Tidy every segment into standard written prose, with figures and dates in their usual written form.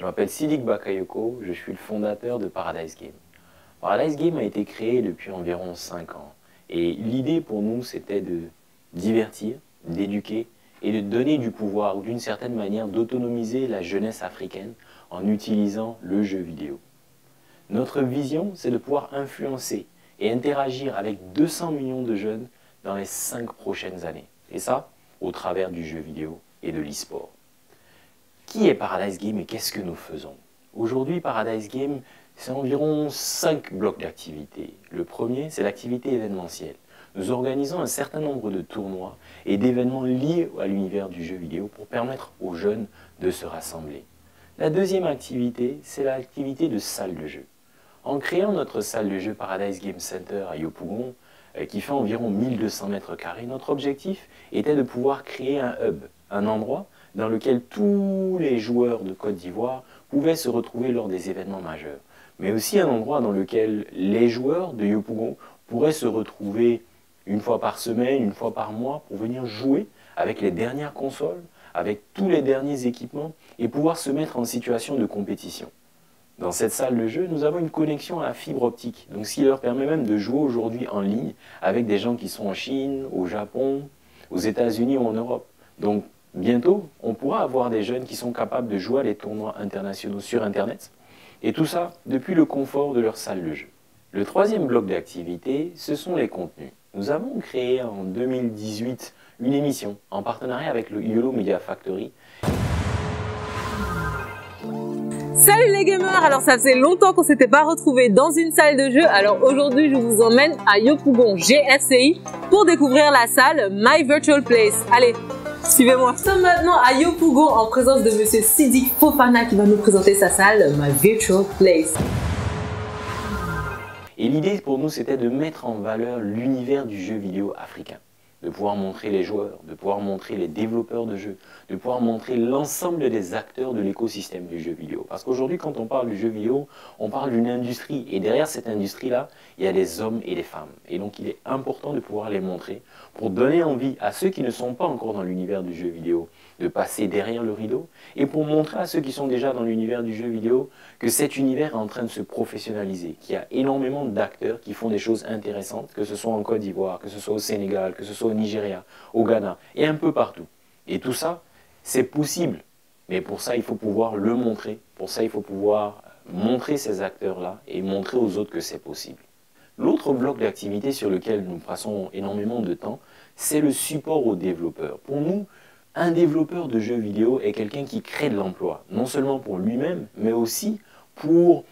Je m'appelle Sidik Bakayoko, je suis le fondateur de Paradise Game. Paradise Game a été créé depuis environ 5 ans et l'idée pour nous c'était de divertir, d'éduquer et de donner du pouvoir ou d'une certaine manière d'autonomiser la jeunesse africaine en utilisant le jeu vidéo. Notre vision c'est de pouvoir influencer et interagir avec 200 millions de jeunes dans les 5 prochaines années. Et ça, au travers du jeu vidéo et de l'e-sport. Qui est Paradise Game et qu'est-ce que nous faisons? Aujourd'hui, Paradise Game, c'est environ 5 blocs d'activités. Le premier, c'est l'activité événementielle. Nous organisons un certain nombre de tournois et d'événements liés à l'univers du jeu vidéo pour permettre aux jeunes de se rassembler. La deuxième activité, c'est l'activité de salle de jeu. En créant notre salle de jeu Paradise Game Center à Yopougon, qui fait environ 1200 mètres carrés, notre objectif était de pouvoir créer un hub, un endroit dans lequel tous les joueurs de Côte d'Ivoire pouvaient se retrouver lors des événements majeurs. Mais aussi un endroit dans lequel les joueurs de Yopougon pourraient se retrouver une fois par semaine, une fois par mois pour venir jouer avec les dernières consoles, avec tous les derniers équipements et pouvoir se mettre en situation de compétition. Dans cette salle de jeu, nous avons une connexion à la fibre optique, donc ce qui leur permet même de jouer aujourd'hui en ligne avec des gens qui sont en Chine, au Japon, aux États-Unis ou en Europe. Donc bientôt, on pourra avoir des jeunes qui sont capables de jouer à des tournois internationaux sur Internet, et tout ça depuis le confort de leur salle de jeu. Le troisième bloc d'activité, ce sont les contenus. Nous avons créé en 2018 une émission en partenariat avec le YOLO Media Factory. Salut les gamers, alors ça faisait longtemps qu'on s'était pas retrouvés dans une salle de jeu, alors aujourd'hui je vous emmène à Yopougon GFCI pour découvrir la salle My Virtual Place. Allez, suivez-moi. Nous sommes maintenant à Yopougon en présence de monsieur Sidik Fofana qui va nous présenter sa salle My Virtual Place. Et l'idée pour nous c'était de mettre en valeur l'univers du jeu vidéo africain. De pouvoir montrer les joueurs, de pouvoir montrer les développeurs de jeux, de pouvoir montrer l'ensemble des acteurs de l'écosystème du jeu vidéo. Parce qu'aujourd'hui, quand on parle du jeu vidéo, on parle d'une industrie. Et derrière cette industrie-là, il y a des hommes et des femmes. Et donc, il est important de pouvoir les montrer pour donner envie à ceux qui ne sont pas encore dans l'univers du jeu vidéo de passer derrière le rideau et pour montrer à ceux qui sont déjà dans l'univers du jeu vidéo que cet univers est en train de se professionnaliser, qu'il y a énormément d'acteurs qui font des choses intéressantes, que ce soit en Côte d'Ivoire, que ce soit au Sénégal, que ce soit au Nigeria, au Ghana et un peu partout. Et tout ça, c'est possible. Mais pour ça, il faut pouvoir le montrer. Pour ça, il faut pouvoir montrer ces acteurs-là et montrer aux autres que c'est possible. L'autre bloc d'activité sur lequel nous passons énormément de temps, c'est le support aux développeurs. Pour nous, un développeur de jeux vidéo est quelqu'un qui crée de l'emploi, non seulement pour lui-même, mais aussi pour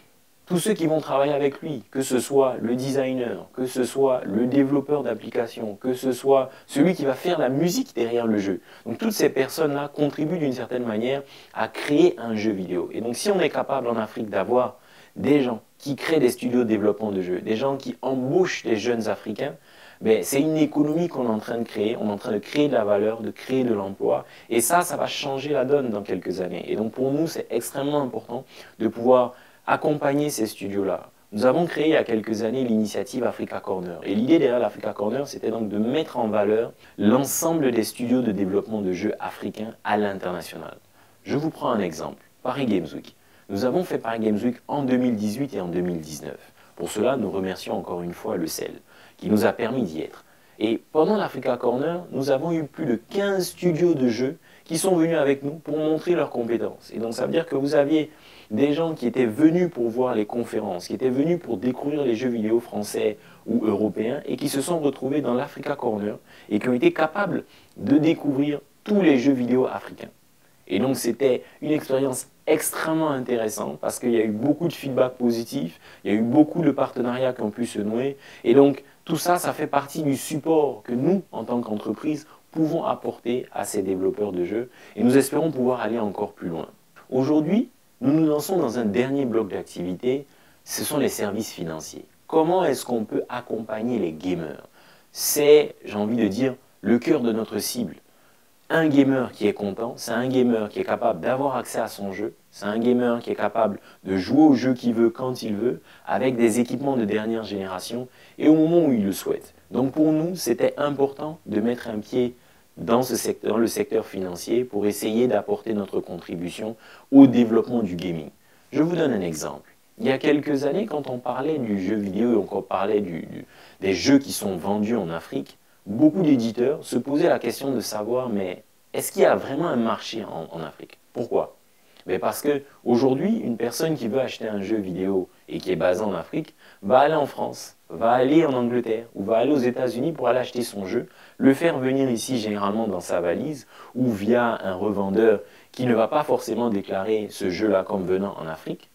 tous ceux qui vont travailler avec lui, que ce soit le designer, que ce soit le développeur d'application, que ce soit celui qui va faire la musique derrière le jeu. Donc toutes ces personnes-là contribuent d'une certaine manière à créer un jeu vidéo. Et donc si on est capable en Afrique d'avoir des gens qui créent des studios de développement de jeux, des gens qui embauchent les jeunes Africains, ben, c'est une économie qu'on est en train de créer, on est en train de créer de la valeur, de créer de l'emploi, et ça va changer la donne dans quelques années. Et donc pour nous, c'est extrêmement important de pouvoir accompagner ces studios-là. Nous avons créé il y a quelques années l'initiative Africa Corner, et l'idée derrière l'Africa Corner, c'était donc de mettre en valeur l'ensemble des studios de développement de jeux africains à l'international. Je vous prends un exemple, Paris Games Week. Nous avons fait Paris Games Week en 2018 et en 2019. Pour cela, nous remercions encore une fois le CEL, qui nous a permis d'y être. Et pendant l'Africa Corner, nous avons eu plus de 15 studios de jeux qui sont venus avec nous pour montrer leurs compétences. Et donc ça veut dire que vous aviez des gens qui étaient venus pour voir les conférences, qui étaient venus pour découvrir les jeux vidéo français ou européens et qui se sont retrouvés dans l'Africa Corner et qui ont été capables de découvrir tous les jeux vidéo africains. Et donc c'était une expérience extrêmement intéressante parce qu'il y a eu beaucoup de feedback positif, il y a eu beaucoup de partenariats qui ont pu se nouer. Et donc tout ça, ça fait partie du support que nous, en tant qu'entreprise, pouvons apporter à ces développeurs de jeux. Et nous espérons pouvoir aller encore plus loin. Aujourd'hui, nous nous lançons dans un dernier bloc d'activité, ce sont les services financiers. Comment est-ce qu'on peut accompagner les gamers? C'est, j'ai envie de dire, le cœur de notre cible. Un gamer qui est content, c'est un gamer qui est capable d'avoir accès à son jeu, c'est un gamer qui est capable de jouer au jeu qu'il veut quand il veut, avec des équipements de dernière génération et au moment où il le souhaite. Donc pour nous, c'était important de mettre un pied dans le secteur financier pour essayer d'apporter notre contribution au développement du gaming. Je vous donne un exemple. Il y a quelques années, quand on parlait du jeu vidéo et qu'on parlait des jeux qui sont vendus en Afrique, beaucoup d'éditeurs se posaient la question de savoir, mais est-ce qu'il y a vraiment un marché en Afrique? Pourquoi? Mais parce qu'aujourd'hui, une personne qui veut acheter un jeu vidéo et qui est basé en Afrique va aller en France, va aller en Angleterre ou va aller aux États-Unis pour aller acheter son jeu, le faire venir ici généralement dans sa valise ou via un revendeur qui ne va pas forcément déclarer ce jeu-là comme venant en Afrique.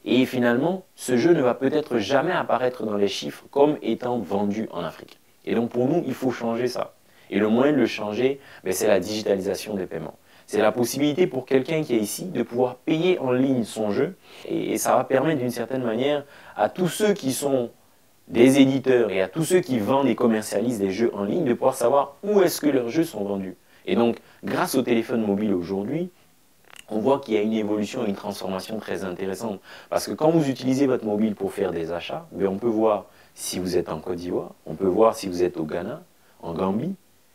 Et finalement, ce jeu ne va peut-être jamais apparaître dans les chiffres comme étant vendu en Afrique. Et donc pour nous, il faut changer ça. Et le moyen de le changer, c'est la digitalisation des paiements. C'est la possibilité pour quelqu'un qui est ici de pouvoir payer en ligne son jeu. Et ça va permettre d'une certaine manière à tous ceux qui sont des éditeurs et à tous ceux qui vendent et commercialisent des jeux en ligne de pouvoir savoir où est-ce que leurs jeux sont vendus. Et donc, grâce au téléphone mobile aujourd'hui, on voit qu'il y a une évolution et une transformation très intéressante. Parce que quand vous utilisez votre mobile pour faire des achats, on peut voir si vous êtes en Côte d'Ivoire, on peut voir si vous êtes au Ghana, en Gambie.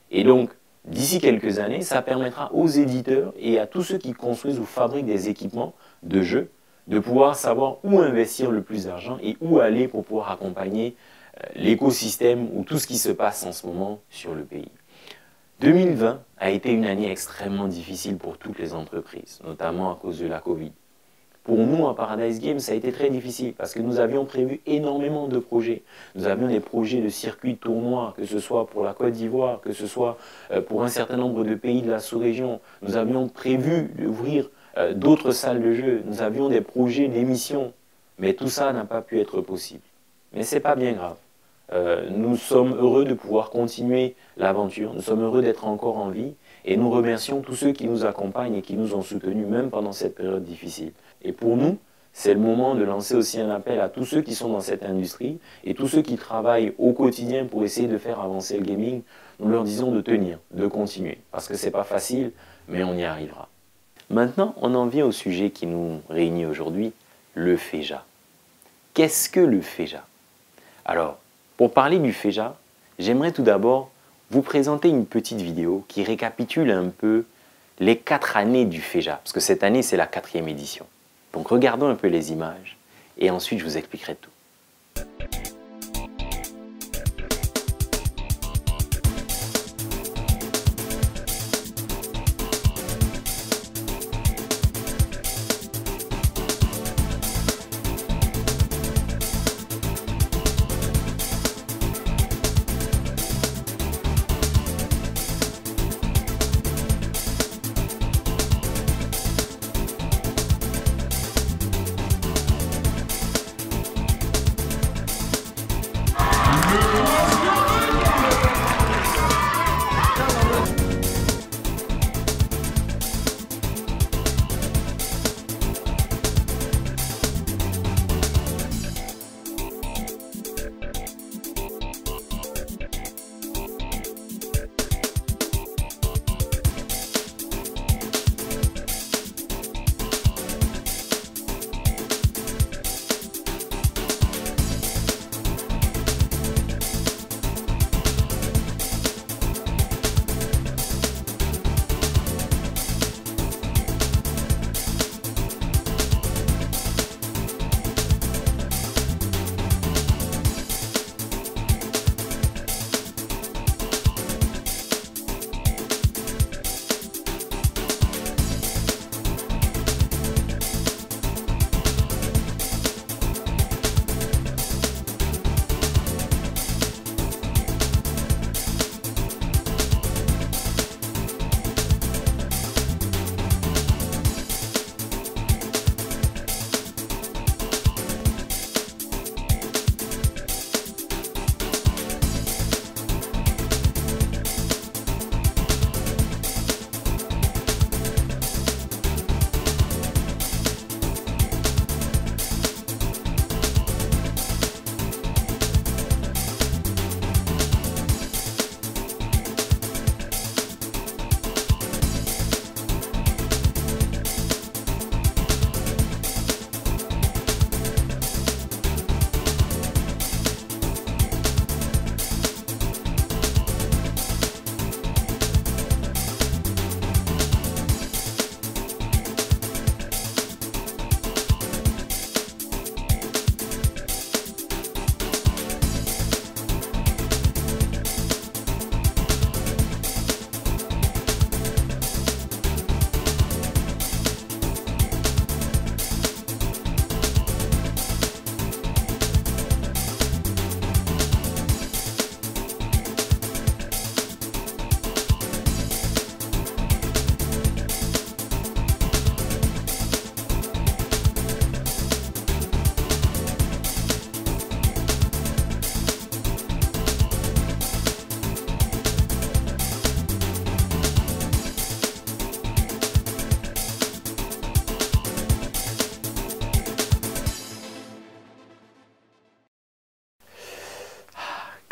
Et donc, d'ici quelques années, ça permettra aux éditeurs et à tous ceux qui construisent ou fabriquent des équipements de jeux de pouvoir savoir où investir le plus d'argent et où aller pour pouvoir accompagner l'écosystème ou tout ce qui se passe en ce moment sur le pays. 2020 a été une année extrêmement difficile pour toutes les entreprises, notamment à cause de la Covid. Pour nous, à Paradise Games, ça a été très difficile parce que nous avions prévu énormément de projets. Nous avions des projets de circuits tournois, que ce soit pour la Côte d'Ivoire, que ce soit pour un certain nombre de pays de la sous-région. Nous avions prévu d'ouvrir d'autres salles de jeu. Nous avions des projets d'émissions. Mais tout ça n'a pas pu être possible. Mais ce n'est pas bien grave. Nous sommes heureux de pouvoir continuer l'aventure. Nous sommes heureux d'être encore en vie. Et nous remercions tous ceux qui nous accompagnent et qui nous ont soutenus, même pendant cette période difficile. Et pour nous, c'est le moment de lancer aussi un appel à tous ceux qui sont dans cette industrie et tous ceux qui travaillent au quotidien pour essayer de faire avancer le gaming. Nous leur disons de tenir, de continuer, parce que ce n'est pas facile, mais on y arrivera. Maintenant, on en vient au sujet qui nous réunit aujourd'hui, le FEJA. Qu'est-ce que le FEJA? Alors, pour parler du FEJA, j'aimerais tout d'abord vous présenter une petite vidéo qui récapitule un peu les 4 années du FEJA, parce que cette année, c'est la 4e édition. Donc regardons un peu les images et ensuite je vous expliquerai tout.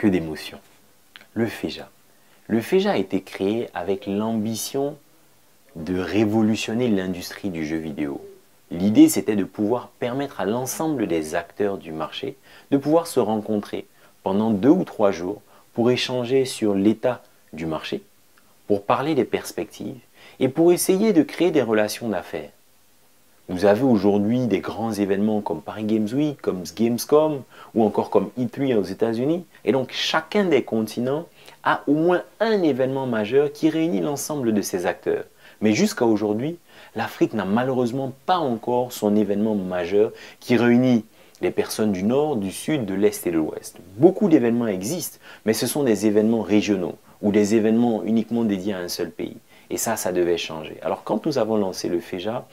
que d'émotions. Le FEJA. Le FEJA a été créé avec l'ambition de révolutionner l'industrie du jeu vidéo. L'idée, c'était de pouvoir permettre à l'ensemble des acteurs du marché de pouvoir se rencontrer pendant 2 ou 3 jours pour échanger sur l'état du marché, pour parler des perspectives et pour essayer de créer des relations d'affaires. Vous avez aujourd'hui des grands événements comme Paris Games Week, comme Gamescom ou encore comme E3 aux États-Unis. Et donc chacun des continents a au moins un événement majeur qui réunit l'ensemble de ces acteurs. Mais jusqu'à aujourd'hui, l'Afrique n'a malheureusement pas encore son événement majeur qui réunit les personnes du Nord, du Sud, de l'Est et de l'Ouest. Beaucoup d'événements existent, mais ce sont des événements régionaux ou des événements uniquement dédiés à un seul pays. Et ça devait changer. Alors quand nous avons lancé le FEJA,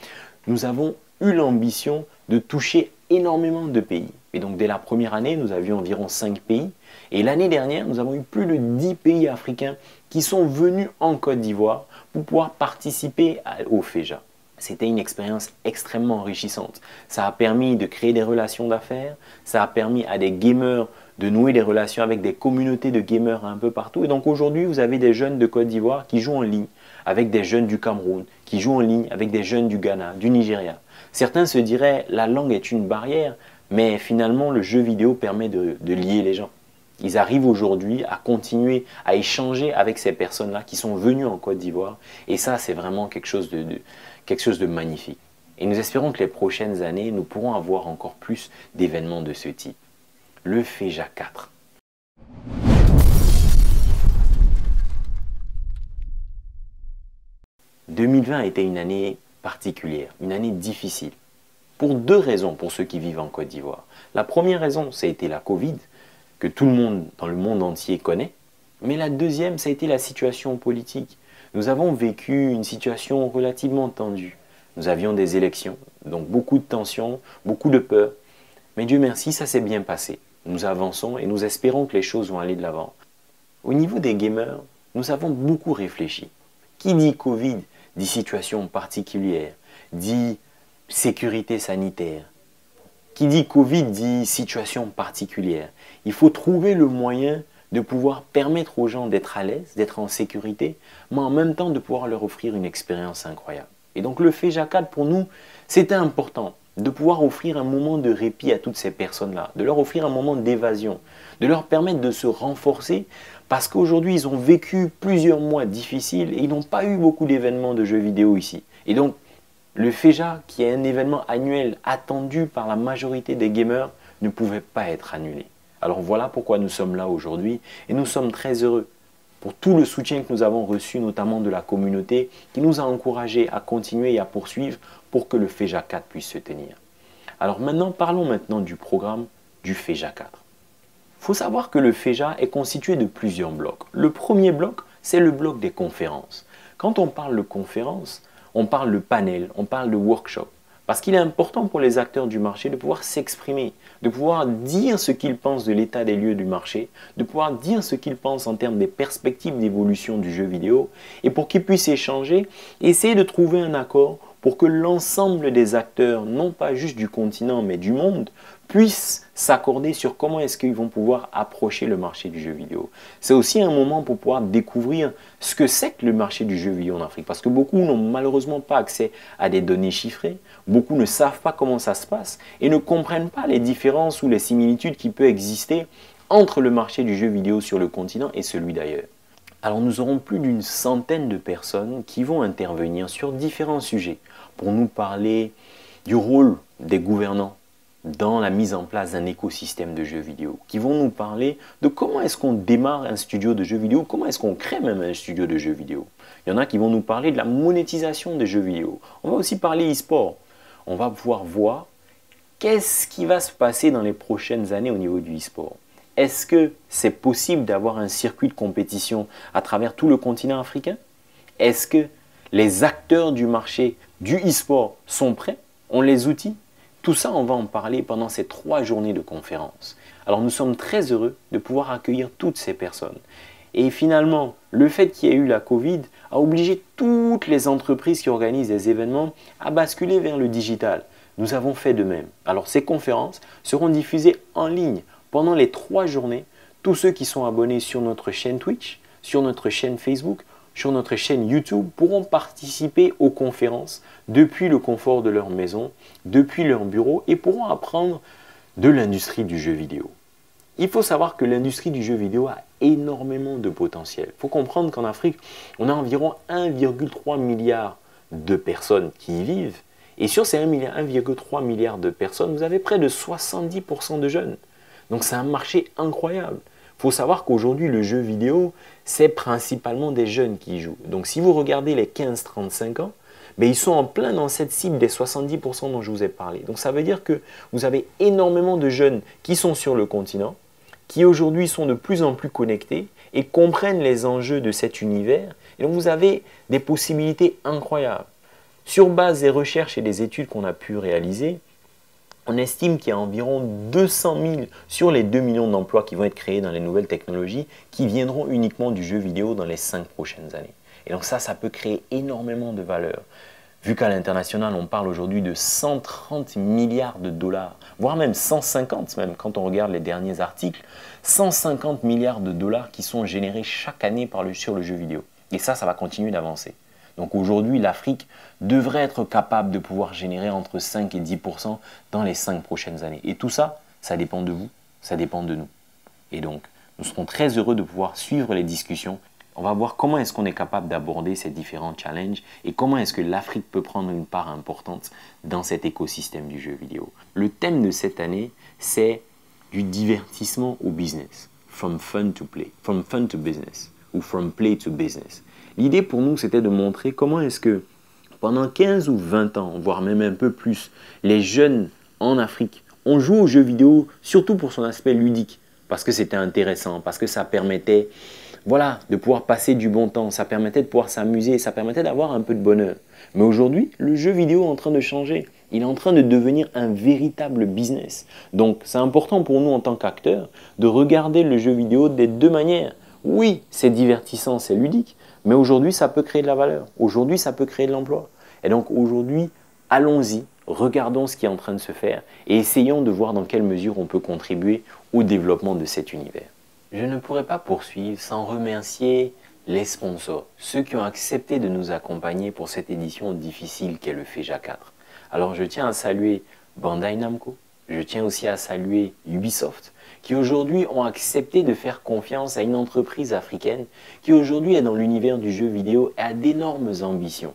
nous avons eu l'ambition de toucher énormément de pays. Et donc dès la première année, nous avions environ 5 pays. Et l'année dernière, nous avons eu plus de 10 pays africains qui sont venus en Côte d'Ivoire pour pouvoir participer au FEJA. C'était une expérience extrêmement enrichissante. Ça a permis de créer des relations d'affaires, ça a permis à des gamers de nouer des relations avec des communautés de gamers un peu partout. Et donc aujourd'hui, vous avez des jeunes de Côte d'Ivoire qui jouent en ligne avec des jeunes du Cameroun, qui jouent en ligne avec des jeunes du Ghana, du Nigeria. Certains se diraient la langue est une barrière, mais finalement le jeu vidéo permet de lier les gens. Ils arrivent aujourd'hui à continuer à échanger avec ces personnes-là qui sont venues en Côte d'Ivoire. Et ça, c'est vraiment quelque chose de magnifique. Et nous espérons que les prochaines années, nous pourrons avoir encore plus d'événements de ce type. Le FEJA 4. « 2020 a été une année particulière, une année difficile. Pour 2 raisons pour ceux qui vivent en Côte d'Ivoire. La première raison, ça a été la Covid, que tout le monde dans le monde entier connaît. Mais la deuxième, ça a été la situation politique. Nous avons vécu une situation relativement tendue. Nous avions des élections, donc beaucoup de tensions, beaucoup de peur. Mais Dieu merci, ça s'est bien passé. Nous avançons et nous espérons que les choses vont aller de l'avant. Au niveau des gamers, nous avons beaucoup réfléchi. Qui dit Covid dit situation particulière, dit sécurité sanitaire. Qui dit Covid dit situation particulière. Il faut trouver le moyen de pouvoir permettre aux gens d'être à l'aise, d'être en sécurité, mais en même temps de pouvoir leur offrir une expérience incroyable. Et donc le FEJA 4 pour nous, c'était important de pouvoir offrir un moment de répit à toutes ces personnes-là, de leur offrir un moment d'évasion, de leur permettre de se renforcer parce qu'aujourd'hui ils ont vécu plusieurs mois difficiles et ils n'ont pas eu beaucoup d'événements de jeux vidéo ici. Et donc le FEJA, qui est un événement annuel attendu par la majorité des gamers, ne pouvait pas être annulé. Alors voilà pourquoi nous sommes là aujourd'hui et nous sommes très heureux pour tout le soutien que nous avons reçu, notamment de la communauté, qui nous a encouragés à continuer et à poursuivre pour que le FEJA 4 puisse se tenir. Alors parlons maintenant du programme du FEJA 4. Il faut savoir que le FEJA est constitué de plusieurs blocs. Le premier bloc, c'est le bloc des conférences. Quand on parle de conférences, on parle de panel, on parle de workshop. Parce qu'il est important pour les acteurs du marché de pouvoir s'exprimer, de pouvoir dire ce qu'ils pensent de l'état des lieux du marché, de pouvoir dire ce qu'ils pensent en termes des perspectives d'évolution du jeu vidéo, et pour qu'ils puissent échanger, essayer de trouver un accord pour que l'ensemble des acteurs, non pas juste du continent, mais du monde, puissent s'accorder sur comment est-ce qu'ils vont pouvoir approcher le marché du jeu vidéo. C'est aussi un moment pour pouvoir découvrir ce que c'est que le marché du jeu vidéo en Afrique. Parce que beaucoup n'ont malheureusement pas accès à des données chiffrées, beaucoup ne savent pas comment ça se passe et ne comprennent pas les différences ou les similitudes qui peuvent exister entre le marché du jeu vidéo sur le continent et celui d'ailleurs. Alors nous aurons plus d'une centaine de personnes qui vont intervenir sur différents sujets pour nous parler du rôle des gouvernants dans la mise en place d'un écosystème de jeux vidéo, qui vont nous parler de comment est-ce qu'on démarre un studio de jeux vidéo, comment est-ce qu'on crée même un studio de jeux vidéo. Il y en a qui vont nous parler de la monétisation des jeux vidéo. On va aussi parler e-sport. On va pouvoir voir qu'est-ce qui va se passer dans les prochaines années au niveau du e-sport. Est-ce que c'est possible d'avoir un circuit de compétition à travers tout le continent africain? Est-ce que les acteurs du marché du e-sport sont prêts? Ont les outils? Tout ça, on va en parler pendant ces 3 journées de conférence. Alors nous sommes très heureux de pouvoir accueillir toutes ces personnes. Et finalement, le fait qu'il y ait eu la Covid a obligé toutes les entreprises qui organisent des événements à basculer vers le digital. Nous avons fait de même. Alors ces conférences seront diffusées en ligne pendant les 3 journées. tous ceux qui sont abonnés sur notre chaîne Twitch, sur notre chaîne Facebook, sur notre chaîne YouTube pourront participer aux conférences depuis le confort de leur maison, depuis leur bureau et pourront apprendre de l'industrie du jeu vidéo. Il faut savoir que l'industrie du jeu vidéo a énormément de potentiel. Il faut comprendre qu'en Afrique, on a environ 1,3 milliard de personnes qui y vivent. Et sur ces 1,3 milliard de personnes, vous avez près de 70% de jeunes. Donc c'est un marché incroyable. Il faut savoir qu'aujourd'hui, le jeu vidéo, c'est principalement des jeunes qui y jouent. Donc si vous regardez les 15-35 ans, ils sont en plein dans cette cible des 70% dont je vous ai parlé. Donc ça veut dire que vous avez énormément de jeunes qui sont sur le continent, qui aujourd'hui sont de plus en plus connectés et comprennent les enjeux de cet univers. Et donc vous avez des possibilités incroyables. Sur base des recherches et des études qu'on a pu réaliser, on estime qu'il y a environ 200 000 sur les 2 millions d'emplois qui vont être créés dans les nouvelles technologies qui viendront uniquement du jeu vidéo dans les 5 prochaines années. Et donc ça peut créer énormément de valeur. Vu qu'à l'international, on parle aujourd'hui de 130 milliards de dollars, voire même 150 même quand on regarde les derniers articles, 150 milliards de dollars qui sont générés chaque année sur le jeu vidéo. Et ça va continuer d'avancer. Donc aujourd'hui, l'Afrique devrait être capable de pouvoir générer entre 5 et 10% dans les 5 prochaines années. Et tout ça, ça dépend de vous, ça dépend de nous. Et donc, nous serons très heureux de pouvoir suivre les discussions. On va voir comment est-ce qu'on est capable d'aborder ces différents challenges et comment est-ce que l'Afrique peut prendre une part importante dans cet écosystème du jeu vidéo. Le thème de cette année, c'est du divertissement au business. From fun to play, from fun to business ou from play to business. L'idée pour nous, c'était de montrer comment est-ce que pendant 15 ou 20 ans, voire même un peu plus, les jeunes en Afrique ont joué aux jeux vidéo, surtout pour son aspect ludique, parce que c'était intéressant, parce que ça permettait de pouvoir passer du bon temps, ça permettait de pouvoir s'amuser, ça permettait d'avoir un peu de bonheur. Mais aujourd'hui, le jeu vidéo est en train de changer. Il est en train de devenir un véritable business. Donc, c'est important pour nous en tant qu'acteurs de regarder le jeu vidéo des deux manières. Oui, c'est divertissant, c'est ludique, mais aujourd'hui, ça peut créer de la valeur. Aujourd'hui, ça peut créer de l'emploi. Et donc aujourd'hui, allons-y, regardons ce qui est en train de se faire et essayons de voir dans quelle mesure on peut contribuer au développement de cet univers. Je ne pourrais pas poursuivre sans remercier les sponsors, ceux qui ont accepté de nous accompagner pour cette édition difficile qu'est le FEJA 4. Alors je tiens à saluer Bandai Namco, je tiens aussi à saluer Ubisoft, qui aujourd'hui ont accepté de faire confiance à une entreprise africaine qui aujourd'hui est dans l'univers du jeu vidéo et a d'énormes ambitions.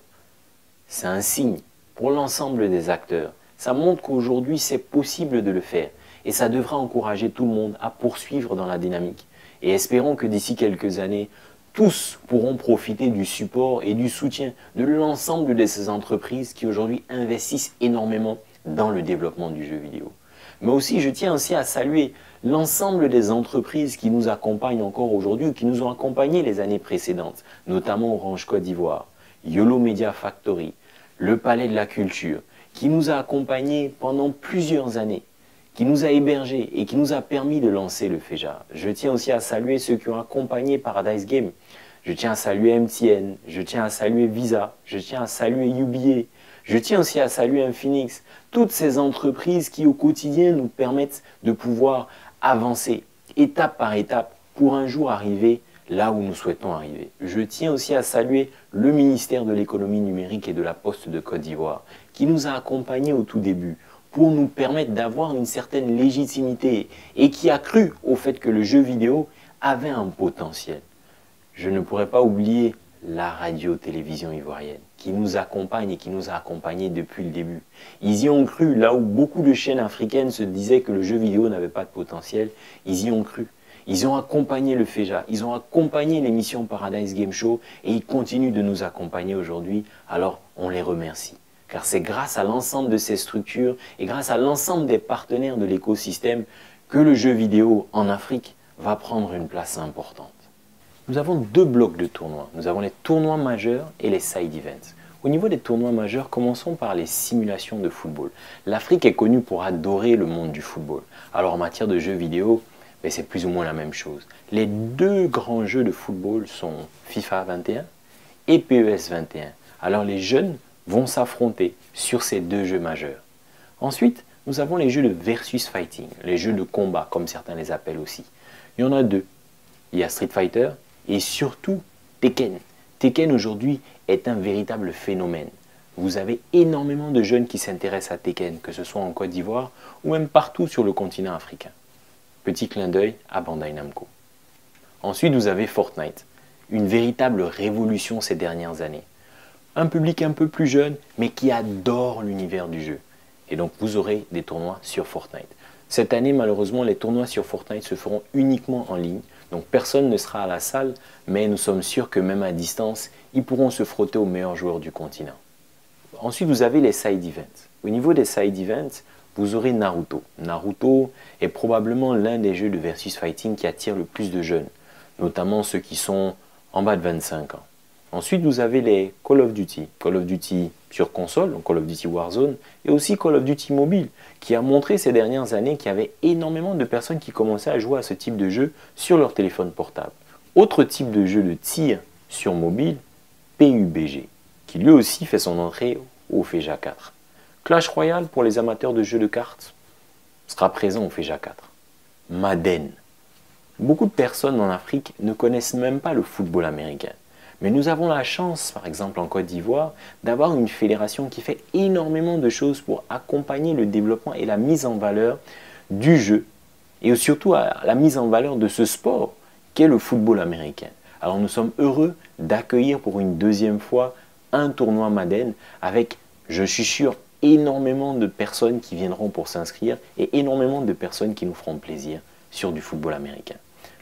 C'est un signe pour l'ensemble des acteurs. Ça montre qu'aujourd'hui c'est possible de le faire et ça devra encourager tout le monde à poursuivre dans la dynamique. Et espérons que d'ici quelques années, tous pourront profiter du support et du soutien de l'ensemble de ces entreprises qui aujourd'hui investissent énormément dans le développement du jeu vidéo. Mais aussi, je tiens aussi à saluer l'ensemble des entreprises qui nous accompagnent encore aujourd'hui ou qui nous ont accompagnés les années précédentes, notamment Orange Côte d'Ivoire, YOLO Media Factory, le Palais de la Culture, qui nous a accompagnés pendant plusieurs années, qui nous a hébergés et qui nous a permis de lancer le FEJA. Je tiens aussi à saluer ceux qui ont accompagné Paradise Game. Je tiens à saluer MTN, je tiens à saluer Visa, je tiens à saluer UBA, je tiens aussi à saluer Infinix, toutes ces entreprises qui au quotidien nous permettent de pouvoir avancer étape par étape pour un jour arriver là où nous souhaitons arriver. Je tiens aussi à saluer le ministère de l'économie numérique et de la Poste de Côte d'Ivoire qui nous a accompagnés au tout début pour nous permettre d'avoir une certaine légitimité et qui a cru au fait que le jeu vidéo avait un potentiel. Je ne pourrais pas oublier la radio-télévision ivoirienne qui nous accompagne et qui nous a accompagnés depuis le début. Ils y ont cru, là où beaucoup de chaînes africaines se disaient que le jeu vidéo n'avait pas de potentiel, ils y ont cru. Ils ont accompagné le FEJA, ils ont accompagné l'émission Paradise Game Show et ils continuent de nous accompagner aujourd'hui, alors on les remercie. Car c'est grâce à l'ensemble de ces structures et grâce à l'ensemble des partenaires de l'écosystème que le jeu vidéo en Afrique va prendre une place importante. Nous avons deux blocs de tournois. Nous avons les tournois majeurs et les side events. Au niveau des tournois majeurs, commençons par les simulations de football. L'Afrique est connue pour adorer le monde du football. Alors en matière de jeux vidéo, c'est plus ou moins la même chose. Les deux grands jeux de football sont FIFA 21 et PES 21. Alors les jeunes vont s'affronter sur ces deux jeux majeurs. Ensuite, nous avons les jeux de versus fighting, les jeux de combat, comme certains les appellent aussi. Il y en a deux. Il y a Street Fighter et surtout Tekken. Tekken aujourd'hui est un véritable phénomène. Vous avez énormément de jeunes qui s'intéressent à Tekken, que ce soit en Côte d'Ivoire ou même partout sur le continent africain. Petit clin d'œil à Bandai Namco. Ensuite, vous avez Fortnite, une véritable révolution ces dernières années. Un public un peu plus jeune, mais qui adore l'univers du jeu. Et donc, vous aurez des tournois sur Fortnite. Cette année, malheureusement, les tournois sur Fortnite se feront uniquement en ligne. Donc, personne ne sera à la salle, mais nous sommes sûrs que même à distance, ils pourront se frotter aux meilleurs joueurs du continent. Ensuite, vous avez les side events. Au niveau des side events, vous aurez Naruto. Naruto est probablement l'un des jeux de versus fighting qui attire le plus de jeunes, notamment ceux qui sont en bas de 25 ans. Ensuite, vous avez les Call of Duty sur console, donc Call of Duty Warzone, et aussi Call of Duty mobile, qui a montré ces dernières années qu'il y avait énormément de personnes qui commençaient à jouer à ce type de jeu sur leur téléphone portable. Autre type de jeu de tir sur mobile, PUBG, qui lui aussi fait son entrée au FEJA 4. Clash Royale pour les amateurs de jeux de cartes sera présent au FEJA 4. Madden. Beaucoup de personnes en Afrique ne connaissent même pas le football américain. Mais nous avons la chance, par exemple en Côte d'Ivoire, d'avoir une fédération qui fait énormément de choses pour accompagner le développement et la mise en valeur du jeu. Et surtout la mise en valeur de ce sport qu'est le football américain. Alors nous sommes heureux d'accueillir pour une deuxième fois un tournoi Madden avec, je suis sûr, énormément de personnes qui viendront pour s'inscrire et énormément de personnes qui nous feront plaisir sur du football américain.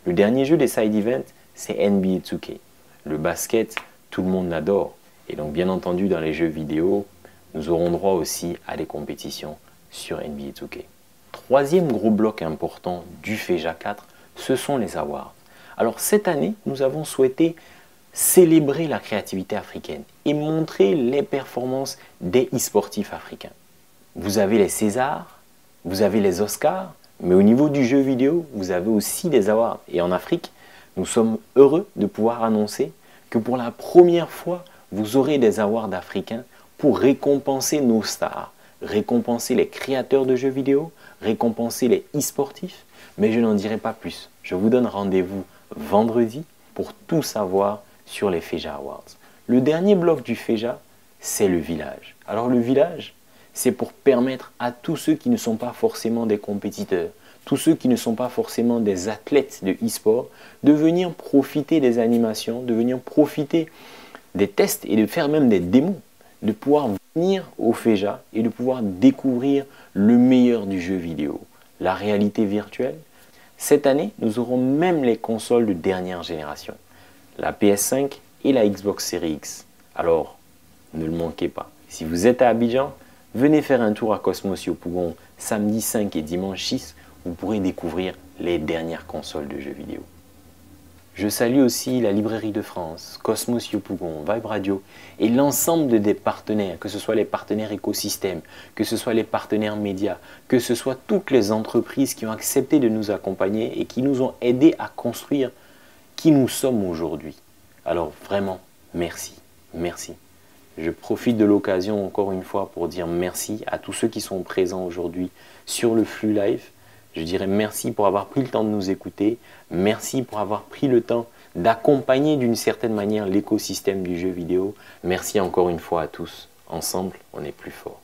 Le dernier jeu des side events, c'est NBA 2K. Le basket, tout le monde l'adore. Et donc, bien entendu, dans les jeux vidéo, nous aurons droit aussi à des compétitions sur NBA 2K. Troisième gros bloc important du FEJA 4, ce sont les awards. Alors, cette année, nous avons souhaité célébrer la créativité africaine et montrer les performances des e-sportifs africains. Vous avez les Césars, vous avez les Oscars, mais au niveau du jeu vidéo, vous avez aussi des awards. Et en Afrique, nous sommes heureux de pouvoir annoncer que pour la première fois, vous aurez des awards africains pour récompenser nos stars, récompenser les créateurs de jeux vidéo, récompenser les e-sportifs, mais je n'en dirai pas plus. Je vous donne rendez-vous vendredi pour tout savoir sur les FEJA Awards. Le dernier bloc du FEJA, c'est le village. Alors le village, c'est pour permettre à tous ceux qui ne sont pas forcément des compétiteurs, tous ceux qui ne sont pas forcément des athlètes de e-sport, de venir profiter des animations, de venir profiter des tests et de faire même des démos, de pouvoir venir au FEJA et de pouvoir découvrir le meilleur du jeu vidéo, la réalité virtuelle. Cette année, nous aurons même les consoles de dernière génération, la PS5 et la Xbox Series X. Alors, ne le manquez pas. Si vous êtes à Abidjan, venez faire un tour à Cosmos Yopougon samedi 5 et dimanche 6. Vous pourrez découvrir les dernières consoles de jeux vidéo. Je salue aussi la Librairie de France, Cosmos Yopougon, Vibe Radio et l'ensemble des partenaires, que ce soit les partenaires écosystèmes, que ce soit les partenaires médias, que ce soit toutes les entreprises qui ont accepté de nous accompagner et qui nous ont aidés à construire qui nous sommes aujourd'hui. Alors vraiment, merci, merci. Je profite de l'occasion encore une fois pour dire merci à tous ceux qui sont présents aujourd'hui sur le flux live. Je dirais merci pour avoir pris le temps de nous écouter. Merci pour avoir pris le temps d'accompagner d'une certaine manière l'écosystème du jeu vidéo. Merci encore une fois à tous. Ensemble, on est plus fort.